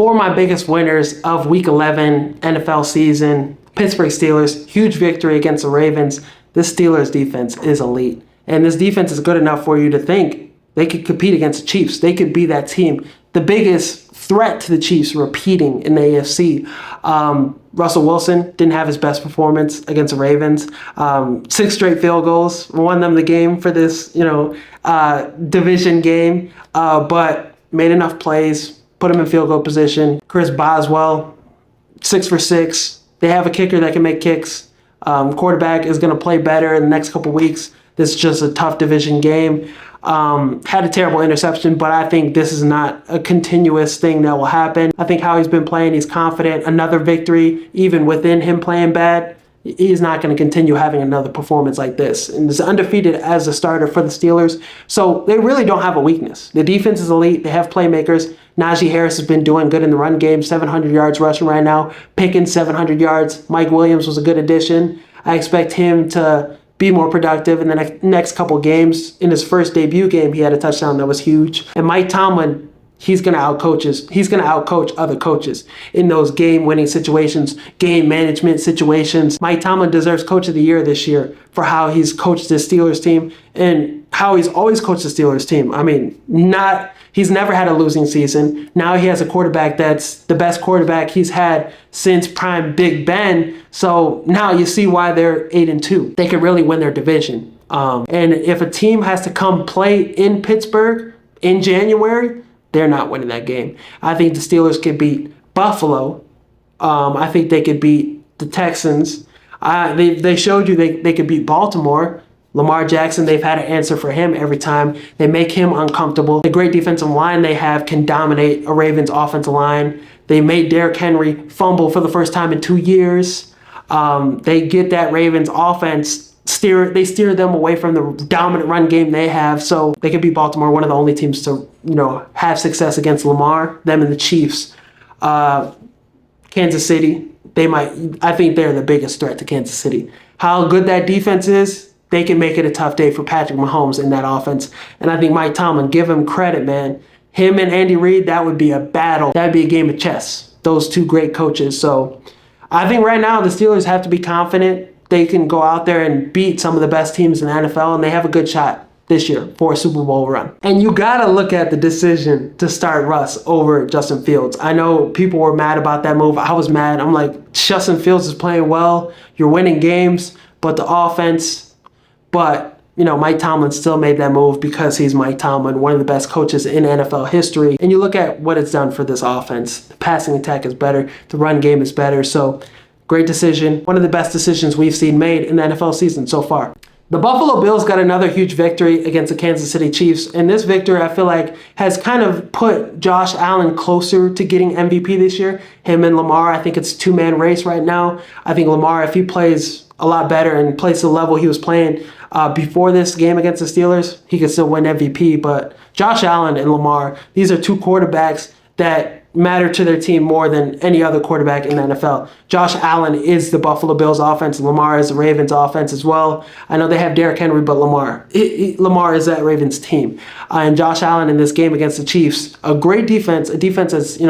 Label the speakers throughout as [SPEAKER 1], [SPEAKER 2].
[SPEAKER 1] For my biggest winners of Week 11 NFL season, Pittsburgh Steelers, huge victory against the Ravens. This Steelers defense is elite. And this defense is good enough for you to think they could compete against the Chiefs. They could be that team. The biggest threat to the Chiefs repeating in the AFC. Russell Wilson didn't have his best performance against the Ravens. 6 straight field goals won them the game for this, division game, but made enough plays, put him in field goal position. Chris Boswell, 6 for 6. They have a kicker that can make kicks. Quarterback is going to play better in the next couple weeks. This is just a tough division game. Had a terrible interception, but I think this is not a continuous thing that will happen. I think how he's been playing, he's confident. Another victory, even within him playing bad, he's not going to continue having another performance like this. And is undefeated as a starter for the Steelers. So they really don't have a weakness. The defense is elite. They have playmakers. Najee Harris has been doing good in the run game, 700 yards rushing right now. Pickens, 700 yards. Mike Williams was a good addition. I expect him to be more productive in the next couple games. In his first debut game, he had a touchdown that was huge. And Mike Tomlin, he's going to outcoach other coaches in those game-winning situations, game management situations. Mike Tomlin deserves Coach of the Year this year for how he's coached the Steelers team and how he's always coached the Steelers team. I mean, he's never had a losing season. Now he has a quarterback that's the best quarterback he's had since prime Big Ben. So now you see why they're 8-2. They could really win their division. And if a team has to come play in Pittsburgh in January, they're not winning that game. I think the Steelers could beat Buffalo. I think they could beat the Texans. They showed you they could beat Baltimore. Lamar Jackson, they've had an answer for him every time. They make him uncomfortable. The great defensive line they have can dominate a Ravens offensive line. They made Derrick Henry fumble for the first time in 2 years. They get that Ravens offense. They steer them away from the dominant run game they have, so they could beat Baltimore, one of the only teams to have success against Lamar. Them and the Chiefs. Kansas City, I think they're the biggest threat to Kansas City. How good that defense is, they can make it a tough day for Patrick Mahomes in that offense. And I think Mike Tomlin, give him credit, man. Him and Andy Reid, that would be a battle. That would be a game of chess. Those two great coaches. So I think right now the Steelers have to be confident. They can go out there and beat some of the best teams in the NFL, and they have a good shot this year for a Super Bowl run. And you got to look at the decision to start Russ over Justin Fields. I know people were mad about that move. I was mad. I'm like, Justin Fields is playing well. You're winning games, but the offense... But, Mike Tomlin still made that move because he's Mike Tomlin, one of the best coaches in NFL history. And you look at what it's done for this offense. The passing attack is better. The run game is better. So, great decision. One of the best decisions we've seen made in the NFL season so far. The Buffalo Bills got another huge victory against the Kansas City Chiefs. And this victory, I feel like, has kind of put Josh Allen closer to getting MVP this year. Him and Lamar, I think it's a 2-man race right now. I think Lamar, if he plays a lot better and plays the level he was playing before this game against the Steelers, he could still win MVP. But Josh Allen and Lamar, these are two quarterbacks that matter to their team more than any other quarterback in the NFL. Josh Allen is the Buffalo Bills offense. Lamar is the Ravens offense as well. I know they have Derrick Henry, but Lamar is that Ravens team. And Josh Allen in this game against the Chiefs, a great defense, a defense that's,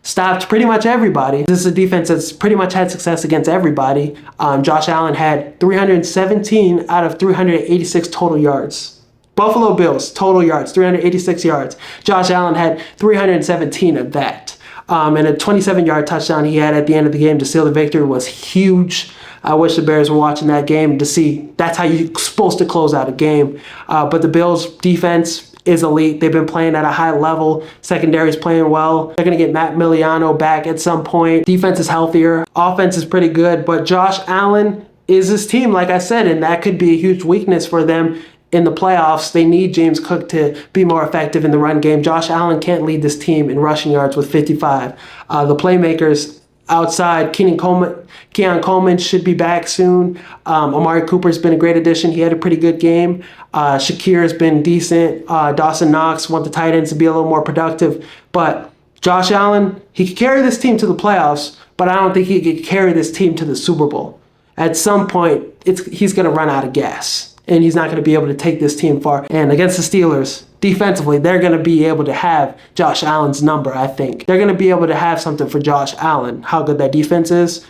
[SPEAKER 1] stopped pretty much everybody. This is a defense that's pretty much had success against everybody. Josh Allen had 317 out of 386 total yards. Buffalo Bills, total yards, 386 yards. Josh Allen had 317 of that. And a 27-yard touchdown he had at the end of the game to seal the victory was huge. I wish the Bears were watching that game to see that's how you're supposed to close out a game. But the Bills' defense is elite. They've been playing at a high level. Secondary is playing well. They're going to get Matt Miliano back at some point. Defense is healthier. Offense is pretty good. But Josh Allen is his team, like I said, and that could be a huge weakness for them in the playoffs. They need James Cook to be more effective in the run game. Josh Allen can't lead this team in rushing yards with 55. The playmakers outside, Keon Coleman should be back soon. Amari Cooper's been a great addition. He had a pretty good game. Shakir's been decent. Dawson Knox want the tight ends to be a little more productive. But Josh Allen, he could carry this team to the playoffs, but I don't think he could carry this team to the Super Bowl. At some point, he's going to run out of gas. and he's not going to be able to take this team far. And against the Steelers, defensively, they're going to be able to have Josh Allen's number, I think. They're going to be able to have something for Josh Allen. How good that defense is,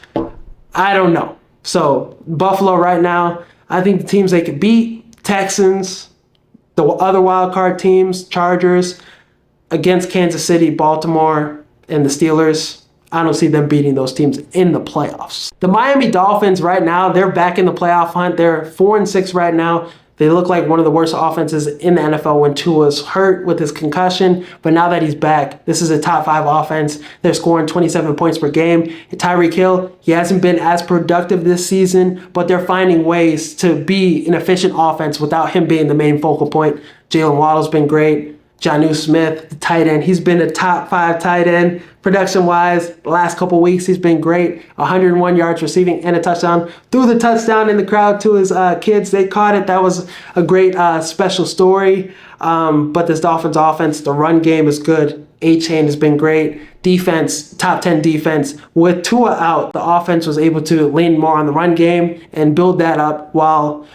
[SPEAKER 1] I don't know. So Buffalo right now, I think the teams they could beat, Texans, the other wild card teams, Chargers, against Kansas City, Baltimore, and the Steelers, I don't see them beating those teams in the playoffs. The Miami Dolphins right now, they're back in the playoff hunt. They're 4-6 right now. They look like one of the worst offenses in the NFL when Tua's hurt with his concussion. But now that he's back, this is a top 5 offense. They're scoring 27 points per game. Tyreek Hill, he hasn't been as productive this season, but they're finding ways to be an efficient offense without him being the main focal point. Jalen Waddle's been great. Jonnu Smith, the tight end, he's been a top 5 tight end production-wise. The last couple weeks, he's been great. 101 yards receiving and a touchdown. Threw the touchdown in the crowd to his kids. They caught it. That was a great special story. But this Dolphins offense, the run game is good. A-Chain has been great. Defense, top 10 defense. With Tua out, the offense was able to lean more on the run game and build that up while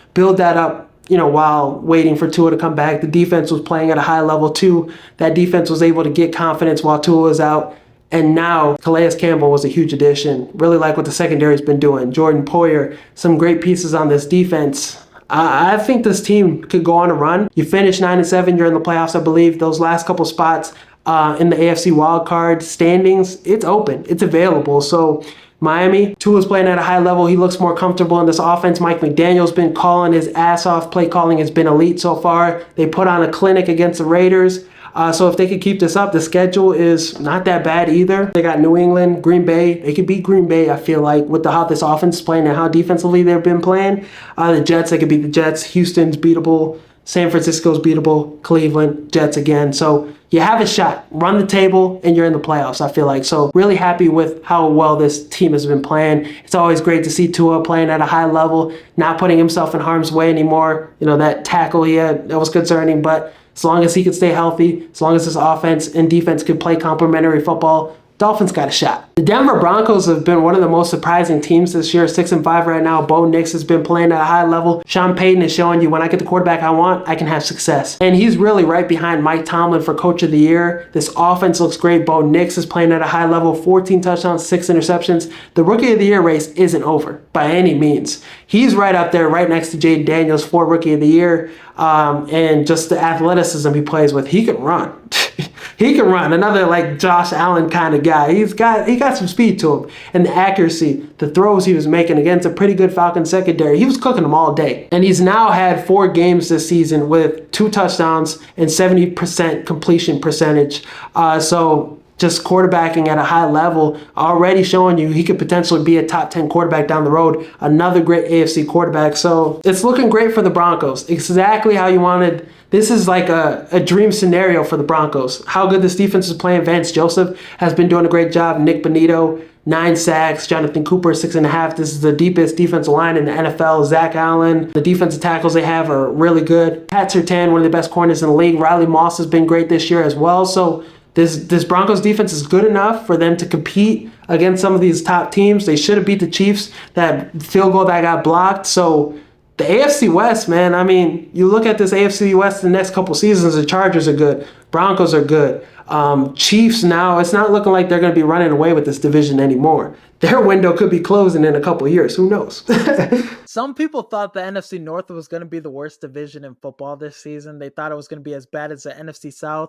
[SPEAKER 1] waiting for Tua to come back. The defense was playing at a high level too. That defense was able to get confidence while Tua was out. And now Calais Campbell was a huge addition. Really like what the secondary's been doing. Jordan Poyer, some great pieces on this defense. I think this team could go on a run. You finish 9-7, you're in the playoffs, I believe. Those last couple spots in the AFC wildcard standings, it's open. It's available. So Miami, Tua's playing at a high level. He looks more comfortable in this offense. Mike McDaniel's been calling his ass off. Play calling has been elite so far. They put on a clinic against the Raiders. So if they could keep this up, the schedule is not that bad either. They got New England, Green Bay. They could beat Green Bay, I feel like, with how this offense is playing and how defensively they've been playing. The Jets, they could beat the Jets. Houston's beatable. San Francisco's beatable. Cleveland, Jets again. So you have a shot. Run the table, and you're in the playoffs, I feel like. So really happy with how well this team has been playing. It's always great to see Tua playing at a high level, not putting himself in harm's way anymore. That tackle he had, that was concerning, but as long as he could stay healthy, as long as his offense and defense could play complementary football, Dolphins got a shot. The Denver Broncos have been one of the most surprising teams this year, 6-5 right now. Bo Nix has been playing at a high level. Sean Payton is showing you when I get the quarterback I want, I can have success. And he's really right behind Mike Tomlin for Coach of the Year. This offense looks great. Bo Nix is playing at a high level, 14 touchdowns, 6 interceptions. The Rookie of the Year race isn't over by any means. He's right up there, right next to Jaden Daniels for Rookie of the Year. And just the athleticism he plays with, he can run. He can run. Another like Josh Allen kind of guy. He got some speed to him. And the accuracy, the throws he was making against a pretty good Falcons secondary, he was cooking them all day. And he's now had 4 games this season with 2 touchdowns and 70% completion percentage. So just quarterbacking at a high level, already showing you he could potentially be a top 10 quarterback down the road. Another great AFC quarterback. So it's looking great for the Broncos. Exactly how you wanted. This is like a dream scenario for the Broncos. How good this defense is playing. Vance Joseph has been doing a great job. Nick Bonito, 9 sacks. Jonathan Cooper, 6.5. This is the deepest defensive line in the NFL. Zach Allen, the defensive tackles they have are really good. Pat Surtain, one of the best corners in the league. Riley Moss has been great this year as well. So this Broncos defense is good enough for them to compete against some of these top teams. They should have beat the Chiefs. That field goal that got blocked. So the AFC West, man, I mean, you look at this AFC West the next couple seasons, the Chargers are good. Broncos are good. Chiefs now, it's not looking like they're going to be running away with this division anymore. Their window could be closing in a couple years. Who knows?
[SPEAKER 2] Some people thought the NFC North was going to be the worst division in football this season. They thought it was going to be as bad as the NFC South.